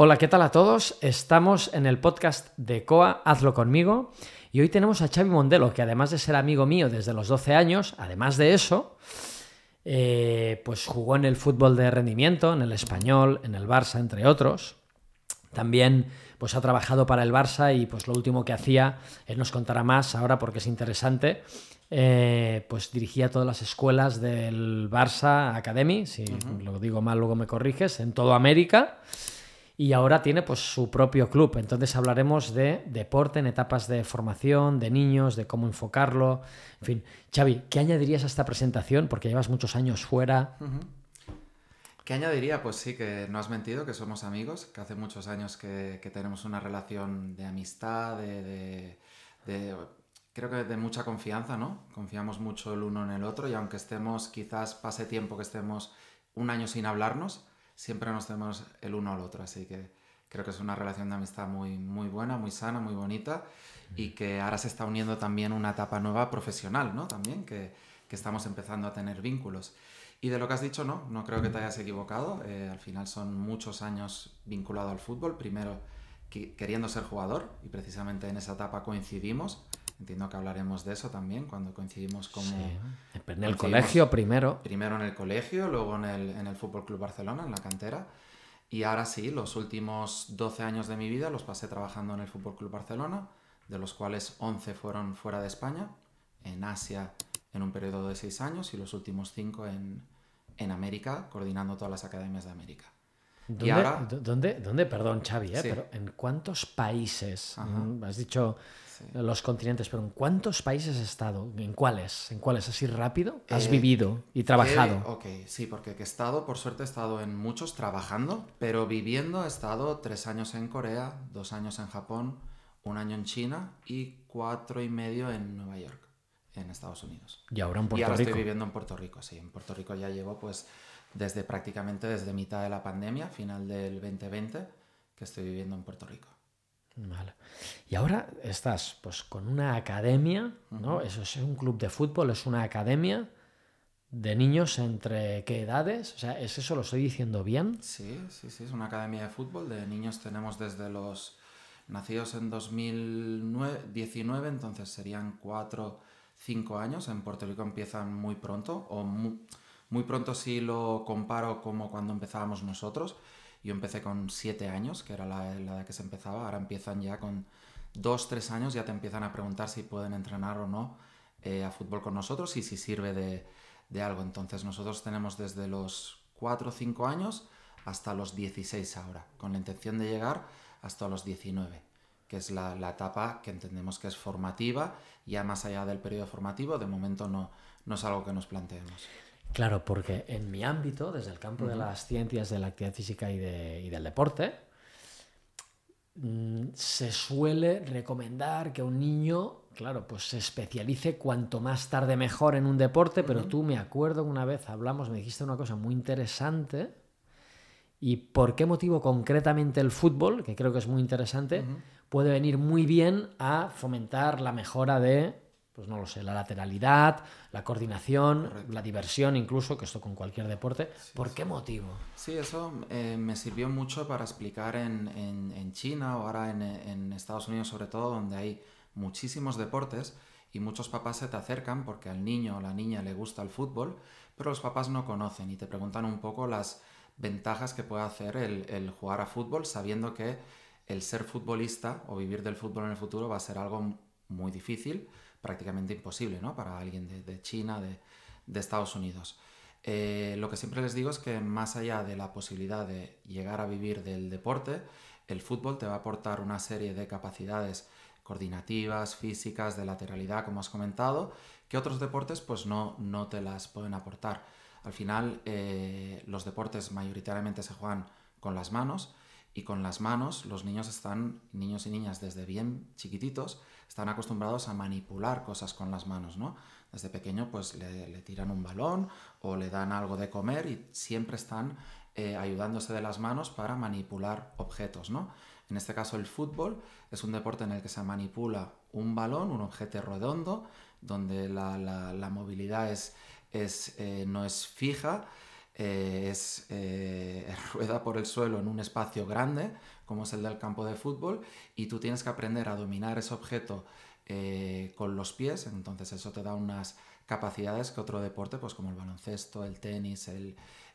Hola, ¿qué tal a todos? Estamos en el podcast de COA, Hazlo Conmigo, y hoy tenemos a Xavi Mondelo, que además de ser amigo mío desde los 12 años, además de eso, pues jugó en el fútbol de rendimiento, en el Español, en el Barça, entre otros. También pues ha trabajado para el Barça y pues lo último que hacía, él nos contará más ahora porque es interesante, pues dirigía todas las escuelas del Barça Academy, si lo digo mal luego me corriges, en toda América. Y ahora tiene pues su propio club. Entonces hablaremos de deporte en etapas de formación, de niños, de cómo enfocarlo. En fin, Xavi, ¿qué añadirías a esta presentación? Porque llevas muchos años fuera. ¿Qué añadiría? Pues sí, que no has mentido, que somos amigos, que hace muchos años que tenemos una relación de amistad, creo que de mucha confianza, ¿no? Confiamos mucho el uno en el otro y aunque estemos, quizás pase tiempo que estemos un año sin hablarnos, siempre nos tenemos el uno al otro, así que creo que es una relación de amistad muy, muy buena, muy sana, muy bonita y que ahora se está uniendo también una etapa nueva profesional, ¿no? También que estamos empezando a tener vínculos. Y de lo que has dicho, no creo que te hayas equivocado. Al final son muchos años vinculado al fútbol. Primero queriendo ser jugador y precisamente en esa etapa coincidimos. Entiendo que hablaremos de eso también, cuando coincidimos como... Sí, en el colegio primero. Primero en el colegio, luego en el Fútbol Club Barcelona, en la cantera. Y ahora sí, los últimos 12 años de mi vida los pasé trabajando en el Fútbol Club Barcelona, de los cuales 11 fueron fuera de España, en Asia en un periodo de 6 años y los últimos 5 en América, coordinando todas las academias de América. ¿Dónde? Perdón, Xavi, Sí. pero ¿en cuántos países? Ajá. Has dicho Sí. los continentes, pero ¿en cuántos países has estado? ¿En cuáles? ¿En cuáles? Así rápido. ¿Has vivido y trabajado? Ok, sí, porque por suerte he estado en muchos trabajando, pero viviendo he estado 3 años en Corea, 2 años en Japón, 1 año en China y 4 y medio en Nueva York, en Estados Unidos. Y ahora en Puerto Y ahora Rico. estoy viviendo en Puerto Rico, sí. En Puerto Rico ya llevo pues prácticamente desde mitad de la pandemia, final del 2020, que estoy viviendo en Puerto Rico. Vale. Y ahora estás pues con una academia, ¿no? Eso es un club de fútbol, es una academia de niños entre qué edades, o sea, ¿es eso lo estoy diciendo bien? Sí, es una academia de fútbol. De niños tenemos desde los nacidos en 2019, entonces serían 4, 5 años. En Puerto Rico empiezan muy pronto, o muy pronto si lo comparo como cuando empezábamos nosotros. Yo empecé con 7 años, que era la edad que se empezaba. Ahora empiezan ya con 2, 3 años, ya te empiezan a preguntar si pueden entrenar o no a fútbol con nosotros y si sirve de algo. Entonces nosotros tenemos desde los 4 o 5 años hasta los 16 ahora, con la intención de llegar hasta los 19, que es la etapa que entendemos que es formativa. Ya más allá del periodo formativo, de momento no es algo que nos planteemos. Claro, porque en mi ámbito, desde el campo de las ciencias de la actividad física y del deporte, se suele recomendar que un niño, claro, pues se especialice cuanto más tarde mejor en un deporte, pero tú me acuerdo que una vez hablamos, me dijiste una cosa muy interesante, y por qué motivo concretamente el fútbol, que creo que es muy interesante, puede venir muy bien a fomentar la mejora de, pues no lo sé, la lateralidad, la coordinación, Correcto. la diversión incluso, que esto con cualquier deporte. ¿Por qué motivo? Sí, eso me sirvió mucho para explicar en China o ahora en Estados Unidos sobre todo, donde hay muchísimos deportes y muchos papás se te acercan porque al niño o la niña le gusta el fútbol, pero los papás no conocen y te preguntan un poco las ventajas que puede hacer el jugar a fútbol, sabiendo que el ser futbolista o vivir del fútbol en el futuro va a ser algo muy difícil, prácticamente imposible, ¿no? Para alguien de China, de Estados Unidos. Lo que siempre les digo es que más allá de la posibilidad de llegar a vivir del deporte, el fútbol te va a aportar una serie de capacidades coordinativas, físicas, de lateralidad, como has comentado, que otros deportes pues no te las pueden aportar. Al final los deportes mayoritariamente se juegan con las manos y con las manos los niños y niñas desde bien chiquititos están acostumbrados a manipular cosas con las manos, ¿no? Desde pequeño pues le tiran un balón o le dan algo de comer y siempre están ayudándose de las manos para manipular objetos, ¿no? En este caso el fútbol es un deporte en el que se manipula un balón, un objeto redondo, donde la movilidad no es fija, rueda por el suelo en un espacio grande, como es el del campo de fútbol, y tú tienes que aprender a dominar ese objeto con los pies. Entonces eso te da unas capacidades que otro deporte, pues como el baloncesto, el tenis,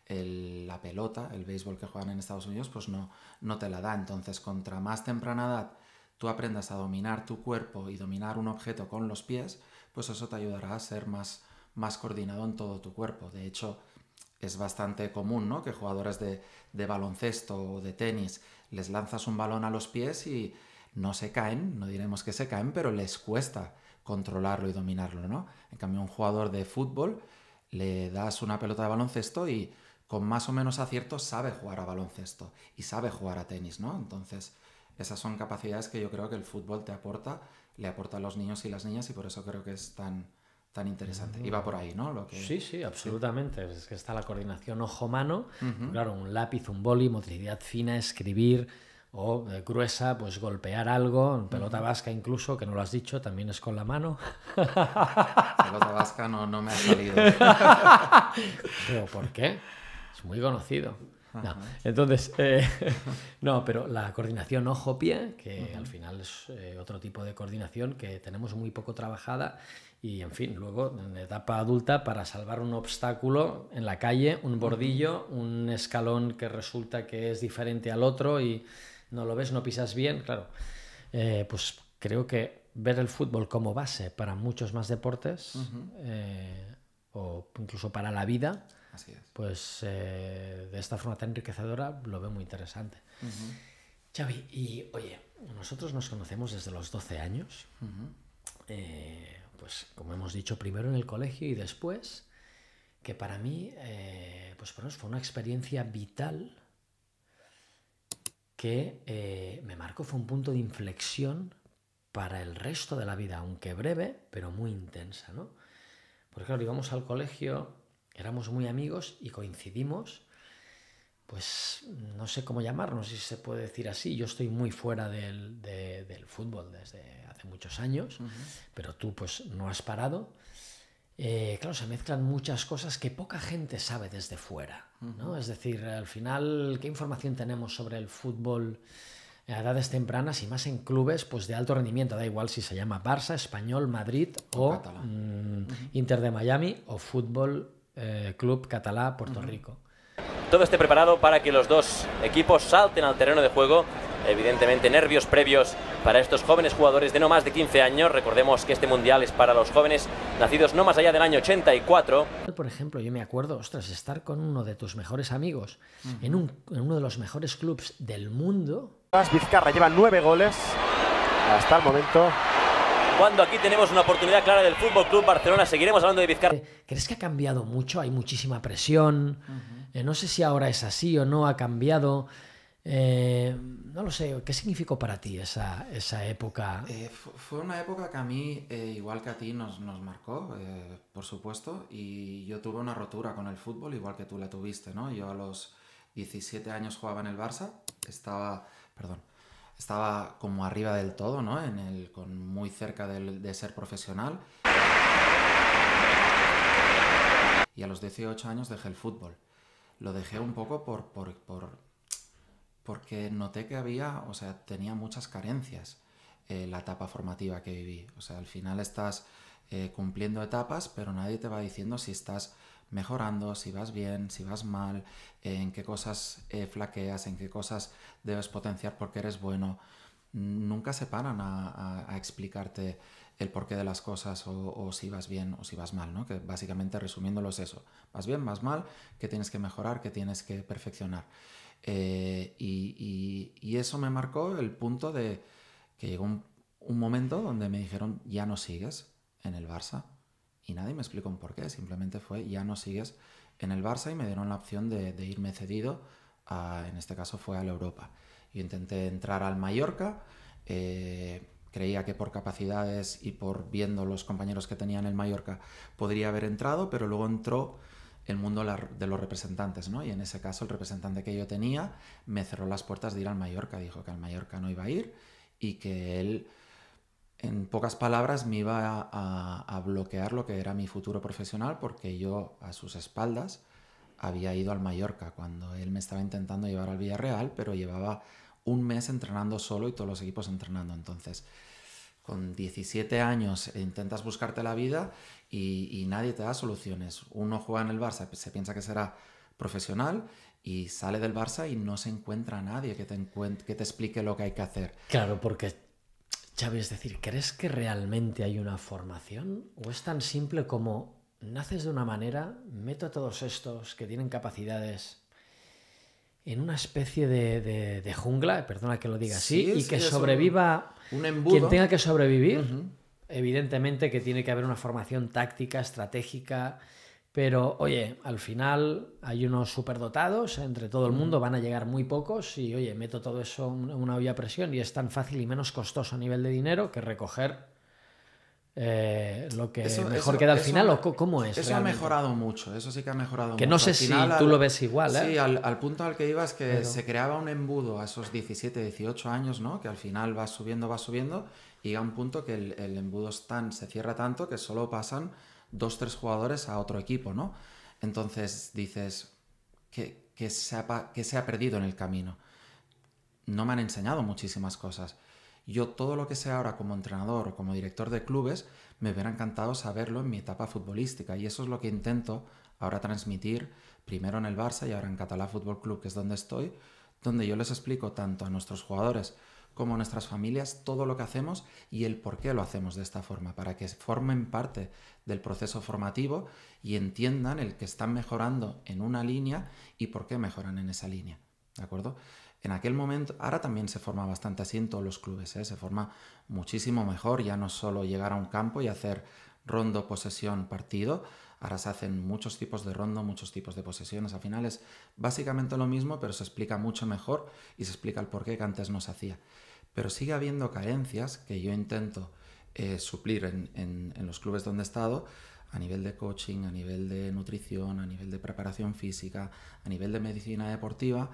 la pelota, el béisbol que juegan en Estados Unidos, pues no te la da. Entonces, contra más temprana edad tú aprendas a dominar tu cuerpo y dominar un objeto con los pies, pues eso te ayudará a ser más coordinado en todo tu cuerpo. De hecho, es bastante común, ¿no?, que jugadores de baloncesto o de tenis les lanzas un balón a los pies y no se caen, no diremos que se caen, pero les cuesta controlarlo y dominarlo, ¿no? En cambio, a un jugador de fútbol le das una pelota de baloncesto y con más o menos acierto sabe jugar a baloncesto y sabe jugar a tenis, ¿no? Entonces, esas son capacidades que yo creo que el fútbol le aporta a los niños y las niñas, y por eso creo que es tan interesante. Y va por ahí, ¿no? Sí, absolutamente. Es que está la coordinación ojo-mano. Claro, un lápiz, un boli, motricidad fina, escribir, o gruesa, pues golpear algo, pelota vasca incluso, que no lo has dicho, también es con la mano. Pelota vasca no me ha salido. ¿Pero por qué? Es muy conocido. No. Entonces, no, pero la coordinación ojo-pie, que al final es otro tipo de coordinación que tenemos muy poco trabajada, y en fin, luego en etapa adulta, para salvar un obstáculo en la calle, un bordillo, un escalón que resulta que es diferente al otro y no lo ves, no pisas bien, claro. Pues creo que ver el fútbol como base para muchos más deportes, o incluso para la vida, así es, pues de esta forma tan enriquecedora, lo veo muy interesante. Xavi, y oye, nosotros nos conocemos desde los 12 años, pues como hemos dicho, primero en el colegio y después, que para mí pues fue una experiencia vital que me marcó, fue un punto de inflexión para el resto de la vida, aunque breve, pero muy intensa, ¿no? Porque claro, íbamos al colegio, éramos muy amigos y coincidimos, pues no sé cómo llamarnos, si se puede decir así. Yo estoy muy fuera del fútbol desde hace muchos años, pero tú pues no has parado. Claro, se mezclan muchas cosas que poca gente sabe desde fuera, ¿no? Es decir, al final, ¿qué información tenemos sobre el fútbol a edades tempranas y más en clubes pues de alto rendimiento? Da igual si se llama Barça, Español, Madrid o Inter de Miami o Fútbol Club Catalá Puerto Rico. Todo esté preparado para que los dos equipos salten al terreno de juego. Evidentemente, nervios previos para estos jóvenes jugadores de no más de 15 años. Recordemos que este mundial es para los jóvenes nacidos no más allá del año 84. Por ejemplo, yo me acuerdo, ostras, estar con uno de tus mejores amigos en uno de los mejores clubs del mundo. Vizcarra lleva 9 goles hasta el momento. Cuando aquí tenemos una oportunidad clara del Fútbol Club Barcelona, seguiremos hablando de Vizcarra. ¿Crees que ha cambiado mucho? Hay muchísima presión. No sé si ahora es así o no, ha cambiado. No lo sé, ¿qué significó para ti esa época? Fue una época que a mí, igual que a ti, nos marcó, por supuesto, y yo tuve una rotura con el fútbol, igual que tú la tuviste, ¿no? Yo a los 17 años jugaba en el Barça, estaba como arriba del todo, ¿no? Muy cerca de ser profesional. Y a los 18 años dejé el fútbol. Lo dejé un poco porque noté que tenía muchas carencias la etapa formativa que viví. O sea, al final estás cumpliendo etapas, pero nadie te va diciendo si estás mejorando, si vas bien, si vas mal, en qué cosas flaqueas, en qué cosas debes potenciar porque eres bueno. Nunca se paran a explicarte el porqué de las cosas o si vas bien o si vas mal, ¿no? Que básicamente, resumiéndolo, es eso. Vas bien, vas mal, qué tienes que mejorar, qué tienes que perfeccionar. Y eso me marcó el punto de que llegó un momento donde me dijeron, ya no sigues en el Barça. Y nadie me explicó un porqué, simplemente fue, ya no sigues en el Barça, y me dieron la opción de irme cedido, en este caso fue al Europa. Yo intenté entrar al Mallorca, creía que por capacidades y por viendo los compañeros que tenía en el Mallorca podría haber entrado, pero luego entró el mundo de los representantes, ¿no? Y en ese caso el representante que yo tenía me cerró las puertas de ir al Mallorca, dijo que al Mallorca no iba a ir y que él, en pocas palabras, me iba a bloquear lo que era mi futuro profesional, porque yo a sus espaldas había ido al Mallorca cuando él me estaba intentando llevar al Villarreal, pero llevaba un mes entrenando solo y todos los equipos entrenando. Entonces, con 17 años intentas buscarte la vida y nadie te da soluciones. Uno juega en el Barça, se piensa que será profesional y sale del Barça y no se encuentra nadie que te explique lo que hay que hacer. Claro, porque, Xavi, es decir, ¿crees que realmente hay una formación? ¿O es tan simple como naces de una manera, meto a todos estos que tienen capacidades en una especie de jungla, perdona que lo diga así, y que sobreviva un embudo. Quien tenga que sobrevivir? Evidentemente que tiene que haber una formación táctica, estratégica, pero oye, al final hay unos superdotados entre todo el mundo, van a llegar muy pocos y oye, meto todo eso en una olla a presión y es tan fácil y menos costoso a nivel de dinero que recoger lo que mejor queda al final. ¿O cómo es? Eso realmente ha mejorado mucho, eso sí que ha mejorado mucho. Que no sé si tú lo ves igual, ¿eh? Sí, al punto al que iba es que se creaba un embudo a esos 17, 18 años, ¿no? Que al final va subiendo y llega un punto que el embudo se cierra tanto que solo pasan 2-3 jugadores a otro equipo, ¿no? Entonces dices, ¿qué se ha perdido en el camino? No me han enseñado muchísimas cosas. Yo todo lo que sé ahora como entrenador o como director de clubes me hubiera encantado saberlo en mi etapa futbolística y eso es lo que intento ahora transmitir primero en el Barça y ahora en Català Futbol Club, que es donde estoy, donde yo les explico tanto a nuestros jugadores como a nuestras familias todo lo que hacemos y el por qué lo hacemos de esta forma, para que formen parte del proceso formativo y entiendan el que están mejorando en una línea y por qué mejoran en esa línea, ¿de acuerdo? En aquel momento, ahora también se forma bastante así en todos los clubes, ¿eh? Se forma muchísimo mejor, ya no solo llegar a un campo y hacer rondo, posesión, partido, ahora se hacen muchos tipos de rondo, muchos tipos de posesiones, al final es básicamente lo mismo, pero se explica mucho mejor y se explica el porqué que antes no se hacía. Pero sigue habiendo carencias que yo intento suplir en los clubes donde he estado, a nivel de coaching, a nivel de nutrición, a nivel de preparación física, a nivel de medicina deportiva,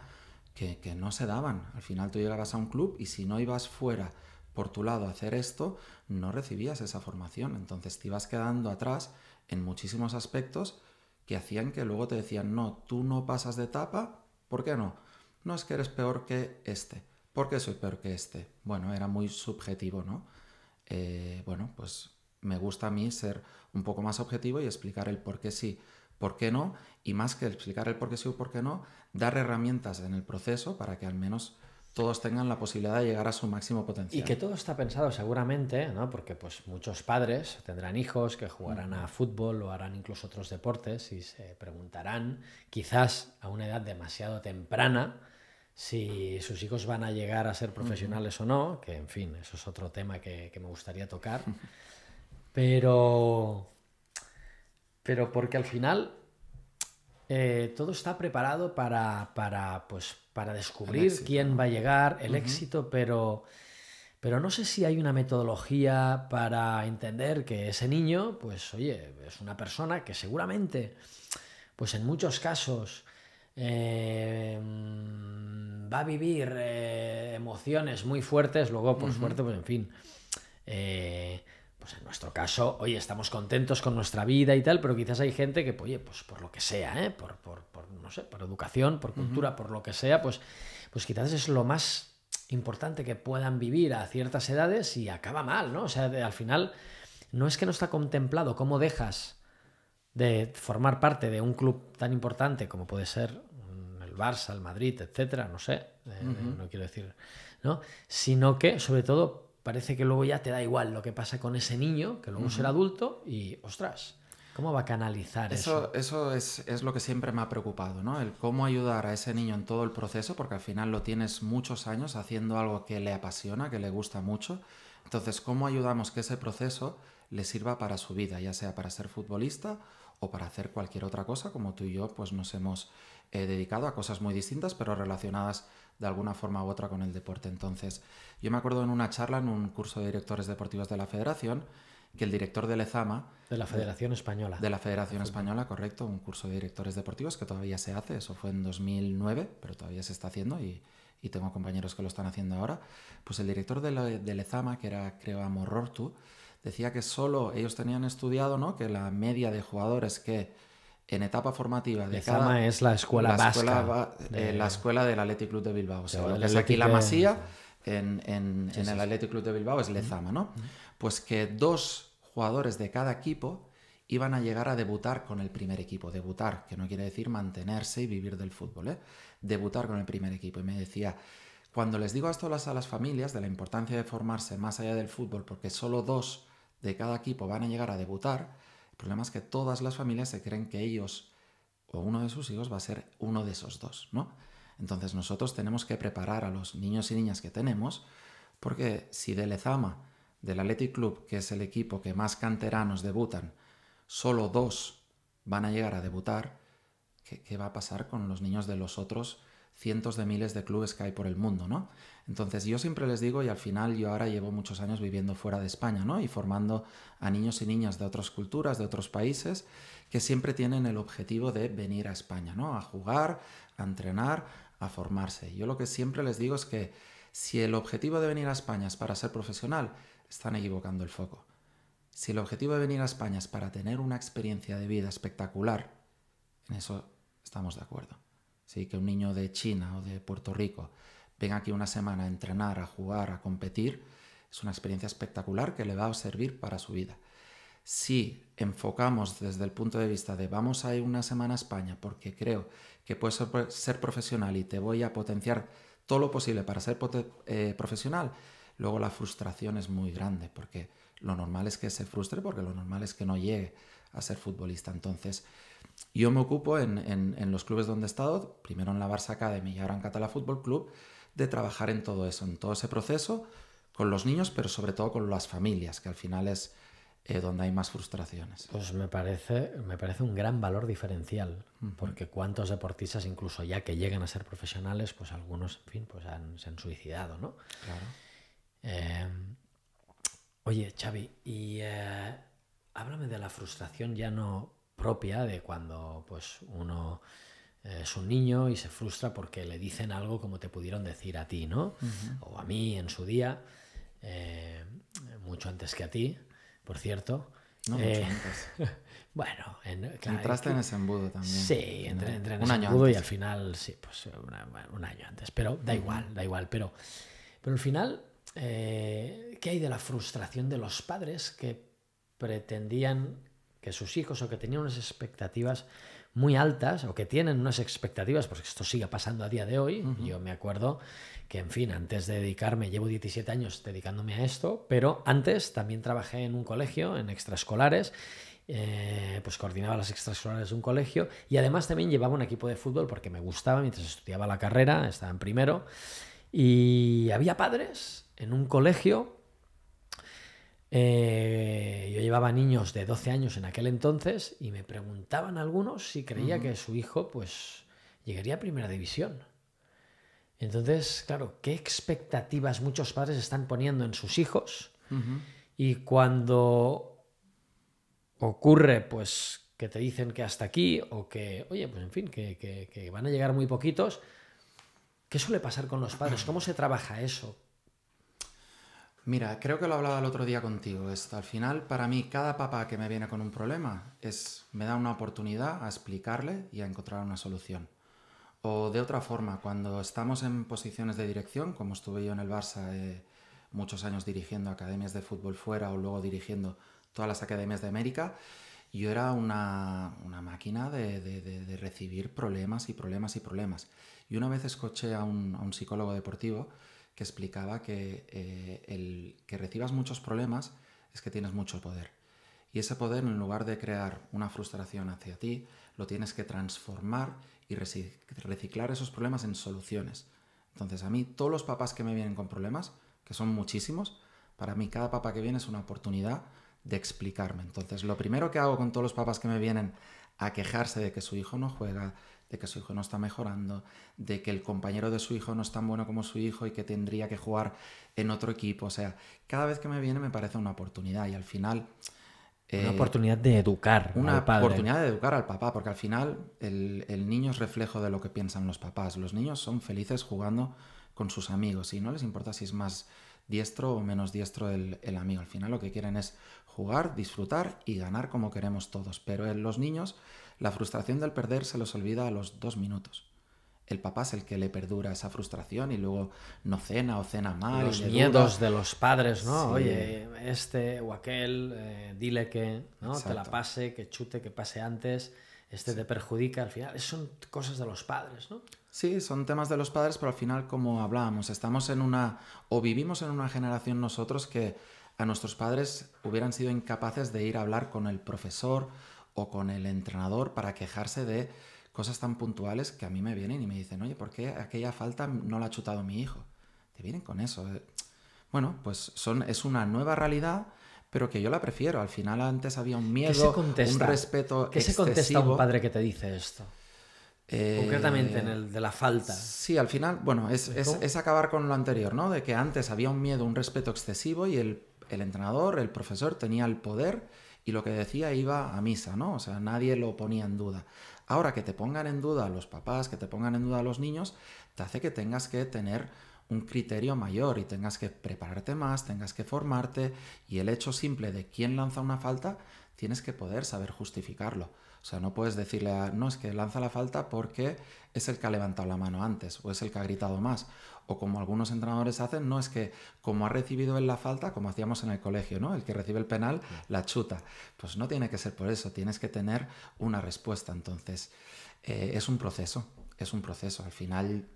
que no se daban. Al final tú llegabas a un club y si no ibas fuera por tu lado a hacer esto, no recibías esa formación. Entonces te ibas quedando atrás en muchísimos aspectos que hacían que luego te decían, no, tú no pasas de etapa, ¿por qué no? No, es que eres peor que este. ¿Por qué soy peor que este? Bueno, era muy subjetivo, ¿no? Bueno, pues me gusta a mí ser un poco más objetivo y explicar el por qué sí, por qué no, y más que explicar el por qué sí o por qué no, dar herramientas en el proceso para que al menos todos tengan la posibilidad de llegar a su máximo potencial. Y que todo está pensado seguramente, ¿no? Porque pues muchos padres tendrán hijos que jugarán a fútbol o harán incluso otros deportes y se preguntarán, quizás a una edad demasiado temprana, si sus hijos van a llegar a ser profesionales o no, que en fin, eso es otro tema que me gustaría tocar, pero porque al final todo está preparado para descubrir quién va a llegar, el éxito, pero no sé si hay una metodología para entender que ese niño, pues oye, es una persona que seguramente, pues en muchos casos va a vivir emociones muy fuertes, luego por suerte, pues en fin, pues en nuestro caso, oye, estamos contentos con nuestra vida y tal, pero quizás hay gente que, oye, pues por lo que sea, por no sé, por educación, por cultura, por lo que sea, pues quizás es lo más importante que puedan vivir a ciertas edades y acaba mal, ¿no? O sea, al final no es que no está contemplado cómo dejas de formar parte de un club tan importante como puede ser el Barça, el Madrid, etcétera, no sé, no quiero decir, ¿no? Sino que, sobre todo, parece que luego ya te da igual lo que pasa con ese niño, que luego será adulto y, ostras, ¿cómo va a canalizar eso? Eso es lo que siempre me ha preocupado, ¿no? El cómo ayudar a ese niño en todo el proceso, porque al final lo tienes muchos años haciendo algo que le apasiona, que le gusta mucho. Entonces, ¿cómo ayudamos que ese proceso le sirva para su vida, ya sea para ser futbolista o para hacer cualquier otra cosa, como tú y yo pues nos hemos dedicado a cosas muy distintas, pero relacionadas de alguna forma u otra con el deporte? Entonces, yo me acuerdo en una charla, en un curso de directores deportivos de la Federación, que el director de Lezama... De la Federación Española. De la Federación Española, correcto, un curso de directores deportivos que todavía se hace, eso fue en 2009, pero todavía se está haciendo y tengo compañeros que lo están haciendo ahora. Pues el director de Lezama, que era, creo, Amorortu, decía que solo ellos tenían estudiado, ¿no?, que la media de jugadores que en etapa formativa de Lezama cada... es la escuela vasca. La escuela del Athletic Club de Bilbao. O sea, lo que es el aquí la Athletic Masía, en el Athletic Club de Bilbao es Lezama, ¿no? Pues que 2 jugadores de cada equipo iban a llegar a debutar con el primer equipo. Debutar, que no quiere decir mantenerse y vivir del fútbol, ¿eh? Debutar con el primer equipo. Y me decía, cuando les digo esto a las familias de la importancia de formarse más allá del fútbol, porque solo 2 de cada equipo van a llegar a debutar, el problema es que todas las familias se creen que ellos o uno de sus hijos va a ser uno de esos 2, ¿no? Entonces nosotros tenemos que preparar a los niños y niñas que tenemos, porque si de Lezama, del Athletic Club, que es el equipo que más canteranos debutan, solo 2 van a llegar a debutar, ¿qué va a pasar con los niños de los otros cientos de miles de clubes que hay por el mundo, ¿no? Entonces yo siempre les digo, y al final yo ahora llevo muchos años viviendo fuera de España, ¿no? Y formando a niños y niñas de otras culturas, de otros países, que siempre tienen el objetivo de venir a España, ¿no? A jugar, a entrenar, a formarse. Yo lo que siempre les digo es que si el objetivo de venir a España es para ser profesional, están equivocando el foco. Si el objetivo de venir a España es para tener una experiencia de vida espectacular, en eso estamos de acuerdo. Sí, que un niño de China o de Puerto Rico venga aquí una semana a entrenar, a jugar, a competir, es una experiencia espectacular que le va a servir para su vida. Si enfocamos desde el punto de vista de vamos a ir una semana a España porque creo que puedes ser profesional y te voy a potenciar todo lo posible para ser profesional, luego la frustración es muy grande, porque lo normal es que se frustre, porque lo normal es que no llegue a ser futbolista. Entonces, yo me ocupo en los clubes donde he estado, primero en la Barça Academy y ahora en Català Fútbol Club, de trabajar en todo eso, en todo ese proceso, con los niños, pero sobre todo con las familias, que al final es donde hay más frustraciones. Pues me parece un gran valor diferencial, porque cuántos deportistas, incluso ya que llegan a ser profesionales, pues algunos, en fin, pues se han suicidado, ¿no? Claro. Oye, Xavi, y háblame de la frustración ya no propia de cuando pues uno es un niño y se frustra porque le dicen algo como te pudieron decir a ti, ¿no? O a mí en su día, mucho antes que a ti, por cierto. No, mucho antes. Bueno, claro, entraste en ese embudo también. Sí, entré en ese embudo y al final, sí, pues un año antes. Pero da igual. Pero al final, ¿qué hay de la frustración de los padres que pretendían que sus hijos o que tenían unas expectativas muy altas o que tienen unas expectativas, porque esto sigue pasando a día de hoy? Yo me acuerdo que, en fin, antes de dedicarme, llevo 17 años dedicándome a esto, pero antes también trabajé en un colegio, en extraescolares, pues coordinaba las extraescolares de un colegio y además también llevaba un equipo de fútbol porque me gustaba mientras estudiaba la carrera, estaba en primero, y había padres en un colegio. Yo llevaba niños de 12 años en aquel entonces y me preguntaban algunos si creía que su hijo pues llegaría a primera división. Entonces, claro, ¿qué expectativas muchos padres están poniendo en sus hijos? Y cuando ocurre pues que te dicen que hasta aquí o que, oye, pues en fin, que van a llegar muy poquitos, ¿qué suele pasar con los padres? ¿Cómo se trabaja eso? Mira, creo que lo hablaba el otro día contigo. Al final, para mí, cada papá que me viene con un problema me da una oportunidad a explicarle y a encontrar una solución. O de otra forma, cuando estamos en posiciones de dirección, como estuve yo en el Barça muchos años dirigiendo academias de fútbol fuera o luego dirigiendo todas las academias de América, yo era una máquina de recibir problemas y problemas y problemas. Y una vez escuché a un psicólogo deportivo que explicaba que el que recibas muchos problemas es que tienes mucho poder. Y ese poder, en lugar de crear una frustración hacia ti, lo tienes que transformar y reciclar esos problemas en soluciones. Entonces, a mí, todos los papás que me vienen con problemas, que son muchísimos, para mí cada papá que viene es una oportunidad de explicarme. Entonces, lo primero que hago con todos los papás que me vienen a quejarse de que su hijo no juega, de que su hijo no está mejorando, de que el compañero de su hijo no es tan bueno como su hijo y que tendría que jugar en otro equipo. O sea, cada vez que me viene me parece una oportunidad y al final... una oportunidad de educar al padre. Una oportunidad de educar al papá, porque al final el niño es reflejo de lo que piensan los papás. Los niños son felices jugando con sus amigos y no les importa si es más diestro o menos diestro el amigo. Al final lo que quieren es jugar, disfrutar y ganar como queremos todos. Pero en los niños la frustración del perder se los olvida a los 2 minutos. El papá es el que le perdura esa frustración y luego no cena o cena mal. Los y le miedos duda. de los padres, ¿no? Sí. Oye, este o aquel, dile que ¿no? te la Exacto. pase, que chute, que pase antes, te perjudica. Al final, son cosas de los padres, ¿no? Sí, son temas de los padres, pero al final, como hablábamos, vivimos en una generación nosotros que a nuestros padres hubieran sido incapaces de ir a hablar con el profesor o con el entrenador para quejarse de cosas tan puntuales que a mí me vienen y me dicen, oye, ¿por qué aquella falta no la ha chutado mi hijo? Te vienen con eso. Bueno, pues es una nueva realidad, pero que yo la prefiero. Al final antes había un miedo, un respeto ¿Qué se contesta a un padre que te dice esto? Concretamente en el de la falta. Sí, al final, bueno, es acabar con lo anterior, ¿no? De que antes había un miedo, un respeto excesivo y el entrenador, el profesor tenía el poder y lo que decía iba a misa, ¿no? O sea, nadie lo ponía en duda. Ahora que te pongan en duda los papás, que te pongan en duda los niños, te hace que tengas que tener un criterio mayor y tengas que prepararte más, tengas que formarte y el hecho simple de quién lanza una falta, tienes que poder saber justificarlo. O sea, no puedes decirle no, es que lanza la falta porque es el que ha levantado la mano antes o es el que ha gritado más. O como algunos entrenadores hacen, no, es que como ha recibido él la falta, como hacíamos en el colegio, ¿no? El que recibe el penal, la chuta. Pues no tiene que ser por eso, tienes que tener una respuesta. Entonces, es un proceso. Al final,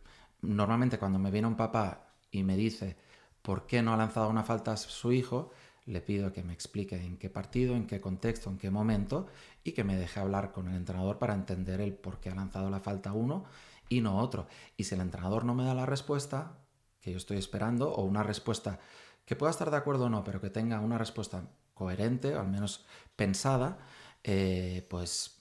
normalmente cuando me viene un papá y me dice por qué no ha lanzado una falta a su hijo, le pido que me explique en qué partido, en qué contexto, en qué momento y que me deje hablar con el entrenador para entender el por qué ha lanzado la falta uno y no otro. Y si el entrenador no me da la respuesta que yo estoy esperando o una respuesta que pueda estar de acuerdo o no, pero que tenga una respuesta coherente o al menos pensada, pues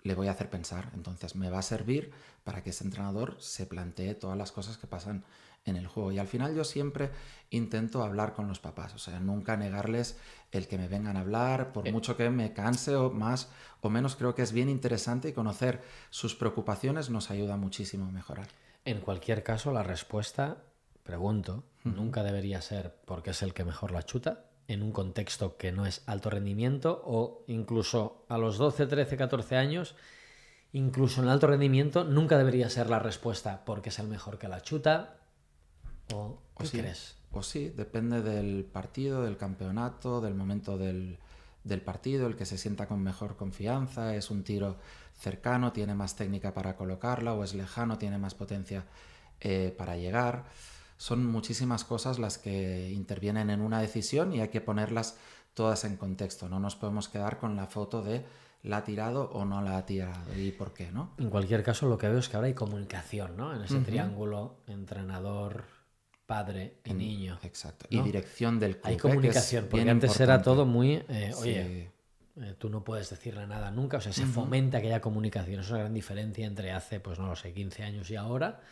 le voy a hacer pensar. Entonces me va a servir para que ese entrenador se plantee todas las cosas que pasan en el juego. Y al final yo siempre intento hablar con los papás, o sea, nunca negarles el que me vengan a hablar, por mucho que me canse o más o menos, creo que es bien interesante y conocer sus preocupaciones nos ayuda muchísimo a mejorar. En cualquier caso, la respuesta, pregunto, nunca debería ser porque es el que mejor la chuta, en un contexto que no es alto rendimiento o incluso a los 12, 13, 14 años, incluso en alto rendimiento, nunca debería ser la respuesta porque es el mejor que la chuta. ¿O qué crees? O sí, depende del partido, del campeonato, del momento del partido, el que se sienta con mejor confianza, es un tiro cercano, tiene más técnica para colocarla, o es lejano, tiene más potencia para llegar. Son muchísimas cosas las que intervienen en una decisión y hay que ponerlas todas en contexto. No nos podemos quedar con la foto de la ha tirado o no la ha tirado y por qué, ¿no? En cualquier caso, lo que veo es que ahora hay comunicación, ¿no? En ese triángulo entrenador, padre y niño. Exacto. ¿no? Y dirección del club. Hay comunicación, porque antes importante. era todo muy... Sí. Oye, tú no puedes decirle nada nunca. O sea, se fomenta que haya comunicación. Eso es una gran diferencia entre hace, pues no lo sé, 15 años y ahora,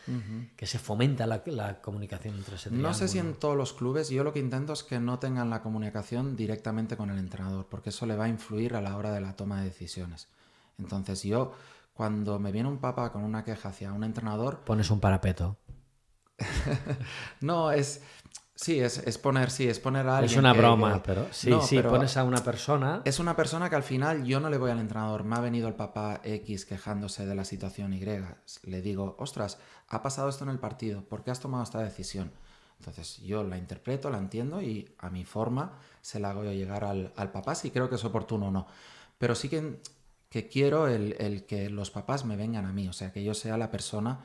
que se fomenta la comunicación entre ese triángulo. No sé si en todos los clubes, yo lo que intento es que no tengan la comunicación directamente con el entrenador, porque eso le va a influir a la hora de la toma de decisiones. Entonces yo, cuando me viene un papá con una queja hacia un entrenador... Pones un parapeto. No, es poner a alguien. Es una broma, pero pero pones a una persona. Es una persona que al final yo no le voy al entrenador. Me ha venido el papá X quejándose de la situación Y. Le digo, ostras, ha pasado esto en el partido. ¿Por qué has tomado esta decisión? Entonces yo la interpreto, la entiendo y a mi forma se la hago llegar al papá si creo que es oportuno o no. Pero sí que quiero el que los papás me vengan a mí, o sea, que yo sea la persona,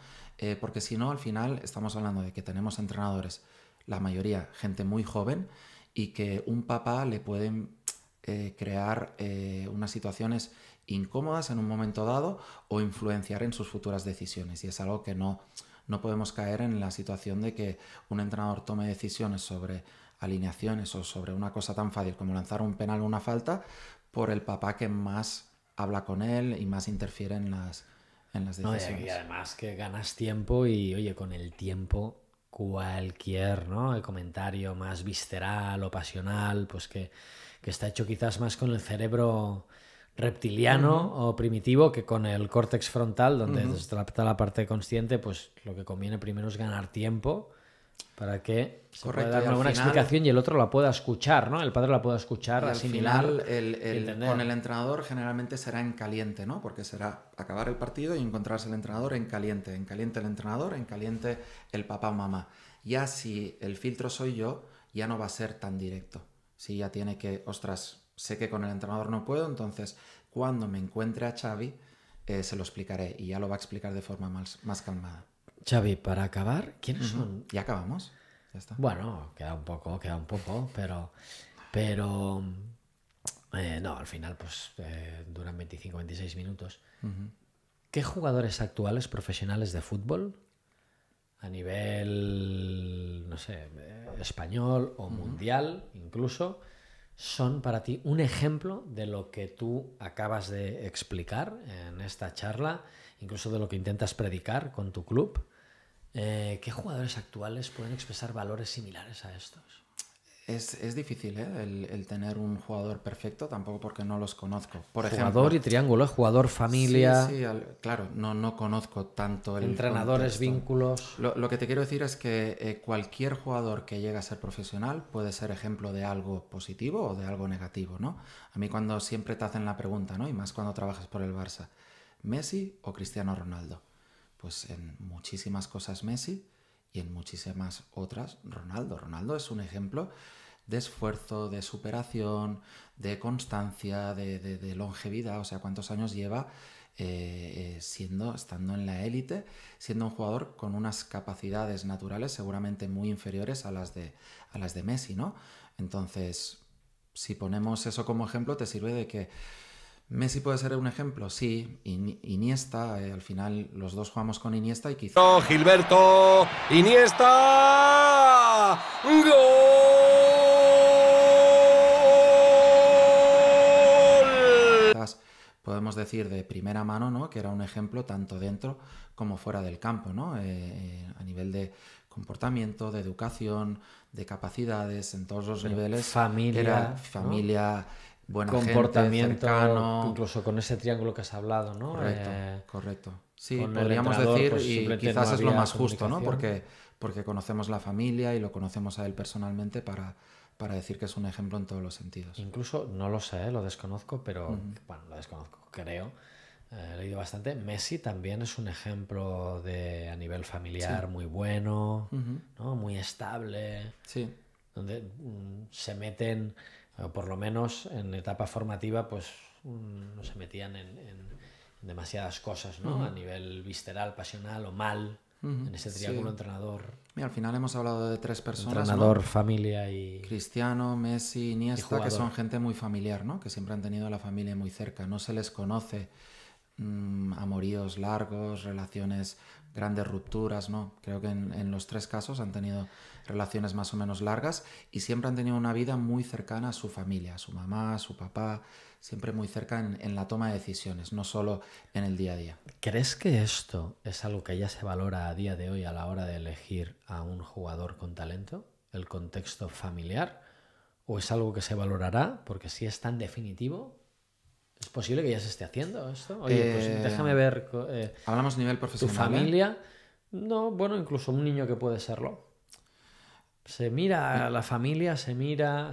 porque si no, al final estamos hablando de que tenemos entrenadores, la mayoría gente muy joven, y que un papá le pueden crear unas situaciones incómodas en un momento dado o influenciar en sus futuras decisiones. Y es algo que no podemos caer en la situación de que un entrenador tome decisiones sobre alineaciones o sobre una cosa tan fácil como lanzar un penal o una falta por el papá que más habla con él y más interfiere en las decisiones. Y además que ganas tiempo y, oye, con el tiempo cualquier, ¿no? El comentario más visceral o pasional, pues que está hecho quizás más con el cerebro reptiliano o primitivo que con el córtex frontal, donde está la parte consciente, pues lo que conviene primero es ganar tiempo para que se Correcto, pueda dar y una al buena final- explicación y el otro la pueda escuchar, ¿no? El padre la pueda escuchar, Y al asimilar final, y entender. con el entrenador generalmente será en caliente, ¿no? Porque será acabar el partido y encontrarse el entrenador en caliente el entrenador, en caliente el papá o mamá. Ya si el filtro soy yo, ya no va a ser tan directo. Si ya tiene que, ostras, sé que con el entrenador no puedo, entonces cuando me encuentre a Xavi se lo explicaré y ya lo va a explicar de forma más calmada. Xavi, para acabar, ¿quiénes son? ¿Ya acabamos? Ya está. Bueno, queda un poco, pero no, al final pues duran 25-26 minutos. ¿Qué jugadores actuales profesionales de fútbol a nivel, no sé, español o mundial incluso, son para ti un ejemplo de lo que tú acabas de explicar en esta charla, incluso de lo que intentas predicar con tu club? ¿Qué jugadores actuales pueden expresar valores similares a estos? Es difícil, ¿eh? El tener un jugador perfecto, tampoco porque no los conozco. Por Jugador y triángulo, ¿eh? Jugador, familia, Sí, claro, no conozco tanto el entrenadores, contexto. vínculos. Lo que te quiero decir es que cualquier jugador que llegue a ser profesional puede ser ejemplo de algo positivo o de algo negativo, ¿no? A mí cuando siempre te hacen la pregunta, ¿no? Y más cuando trabajas por el Barça, ¿Messi o Cristiano Ronaldo? Pues en muchísimas cosas Messi y en muchísimas otras Ronaldo. Ronaldo es un ejemplo de esfuerzo, de superación, de constancia, de longevidad. O sea, cuántos años lleva estando en la élite, siendo un jugador con unas capacidades naturales seguramente muy inferiores a las de Messi, ¿no? Entonces, si ponemos eso como ejemplo, te sirve de que Messi puede ser un ejemplo, sí. Iniesta, al final los dos jugamos con Iniesta y quizás... ¡Oh, Gilberto! ¡Iniesta! ¡Gol! Podemos decir de primera mano, ¿no? Que era un ejemplo tanto dentro como fuera del campo, ¿no? A nivel de comportamiento, de educación, de capacidades, en todos los niveles. Familia, era familia, ¿no? buena Comportamiento, gente, cercano. incluso con ese triángulo que has hablado, ¿no? Correcto. Sí, con el podríamos entrenador, decir, pues, y simplemente quizás no es lo había más justo, ¿no? comunicación. Porque conocemos la familia y lo conocemos a él personalmente para decir que es un ejemplo en todos los sentidos. Incluso, no lo sé, lo desconozco, pero bueno, lo desconozco, creo. He leído bastante. Messi también es un ejemplo de a nivel familiar muy bueno, ¿no? Muy estable, Sí. donde se meten, o por lo menos en etapa formativa, pues no se metían en demasiadas cosas, ¿no? A nivel visceral, pasional o mal, en ese triángulo entrenador. Mira, al final hemos hablado de tres personas, Entrenador, ¿no? familia y... Cristiano, Messi, Iniesta, jugador. que son gente muy familiar, ¿no? Que siempre han tenido a la familia muy cerca. No se les conoce amoríos largos, relaciones, grandes rupturas, ¿no? Creo que en los tres casos han tenido relaciones más o menos largas y siempre han tenido una vida muy cercana a su familia, a su mamá, a su papá, siempre muy cerca en la toma de decisiones, no solo en el día a día. ¿Crees que esto es algo que ya se valora a día de hoy a la hora de elegir a un jugador con talento? ¿El contexto familiar? ¿O es algo que se valorará? Porque si es tan definitivo, ¿es posible que ya se esté haciendo esto? Oye, pues déjame ver Hablamos a nivel tu profesional. familia. No, bueno, incluso un niño que puede serlo. Se mira a la familia, se mira...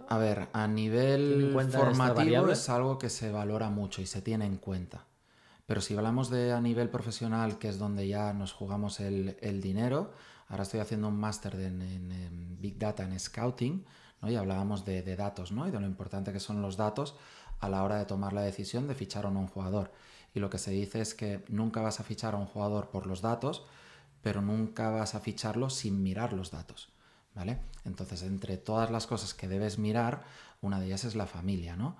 A ver, a ¿Tiene en nivel cuenta esta formativo variable? es algo que se valora mucho y se tiene en cuenta. Pero si hablamos de a nivel profesional, que es donde ya nos jugamos el dinero, ahora estoy haciendo un máster en Big Data, en Scouting, ¿no? Y hablábamos de datos, ¿no? Y de lo importante que son los datos a la hora de tomar la decisión de fichar o no un jugador. Y lo que se dice es que nunca vas a fichar a un jugador por los datos, pero nunca vas a ficharlo sin mirar los datos, ¿vale? Entonces, entre todas las cosas que debes mirar, una de ellas es la familia, ¿no?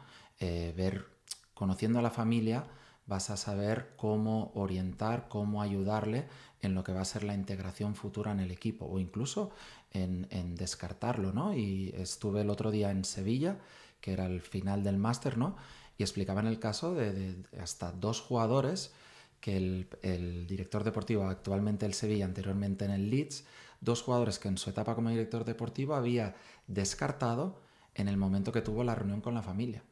Conociendo a la familia, vas a saber cómo orientar, cómo ayudarle en lo que va a ser la integración futura en el equipo o incluso en descartarlo, ¿no? Y estuve el otro día en Sevilla, que era el final del máster, ¿no? Y explicaban el caso de hasta 2 jugadores que el director deportivo, actualmente el Sevilla, anteriormente en el Leeds, 2 jugadores que en su etapa como director deportivo había descartado en el momento que tuvo la reunión con la familia.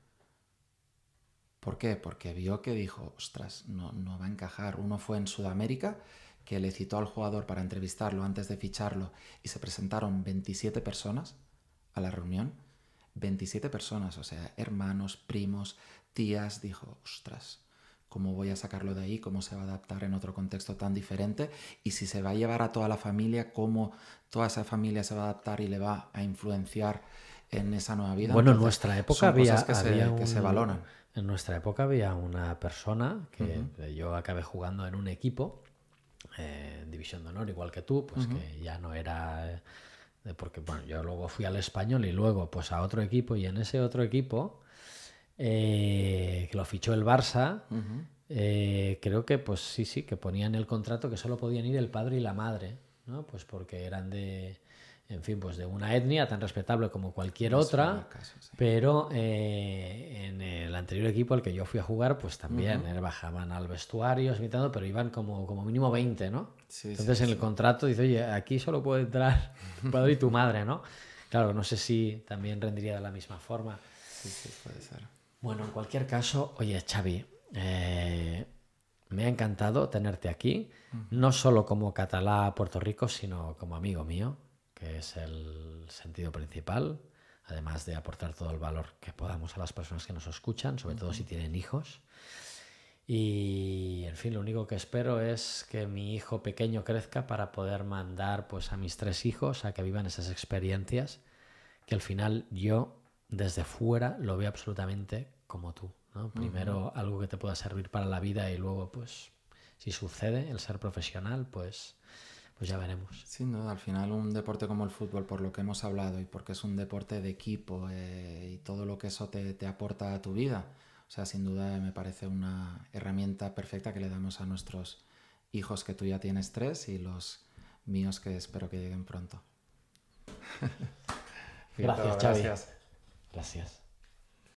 ¿Por qué? Porque vio que dijo, ostras, no va a encajar. Uno fue en Sudamérica, que le citó al jugador para entrevistarlo antes de ficharlo y se presentaron 27 personas a la reunión. 27 personas, o sea, hermanos, primos, tías. Dijo, ostras, ¿cómo voy a sacarlo de ahí? ¿Cómo se va a adaptar en otro contexto tan diferente? Y si se va a llevar a toda la familia, ¿cómo toda esa familia se va a adaptar y le va a influenciar en esa nueva vida? Bueno, Entonces, en nuestra época son había, cosas que se valoran. En nuestra época había una persona que yo acabé jugando en un equipo, en División de Honor, igual que tú, pues que ya no era... porque bueno, yo luego fui al Español y luego pues a otro equipo, y en ese otro equipo que lo fichó el Barça, creo que pues sí, que ponían en el contrato que solo podían ir el padre y la madre, ¿no? Pues porque eran de, en fin, pues de una etnia tan respetable como cualquier otra, caso, sí. pero en el anterior equipo al que yo fui a jugar, pues también bajaban al vestuario, imitando, pero iban como mínimo 20, ¿no? Sí, Entonces en el contrato dice, oye, aquí solo puede entrar tu padre y tu madre, ¿no? Claro, no sé si también rendiría de la misma forma. Sí, puede ser. Bueno, en cualquier caso, oye, Xavi, me ha encantado tenerte aquí, no solo como catalá a Puerto Rico, sino como amigo mío, que es el sentido principal, además de aportar todo el valor que podamos a las personas que nos escuchan, sobre todo si tienen hijos. Y, en fin, lo único que espero es que mi hijo pequeño crezca para poder mandar pues, a mis 3 hijos a que vivan esas experiencias que al final yo, desde fuera, lo veo absolutamente como tú, ¿no? Primero algo que te pueda servir para la vida y luego, pues, si sucede el ser profesional, pues ya veremos. Sin duda, al final un deporte como el fútbol, por lo que hemos hablado y porque es un deporte de equipo y todo lo que eso te aporta a tu vida, o sea, sin duda me parece una herramienta perfecta que le damos a nuestros hijos, que tú ya tienes 3 y los míos que espero que lleguen pronto. Gracias, Xavi. Gracias.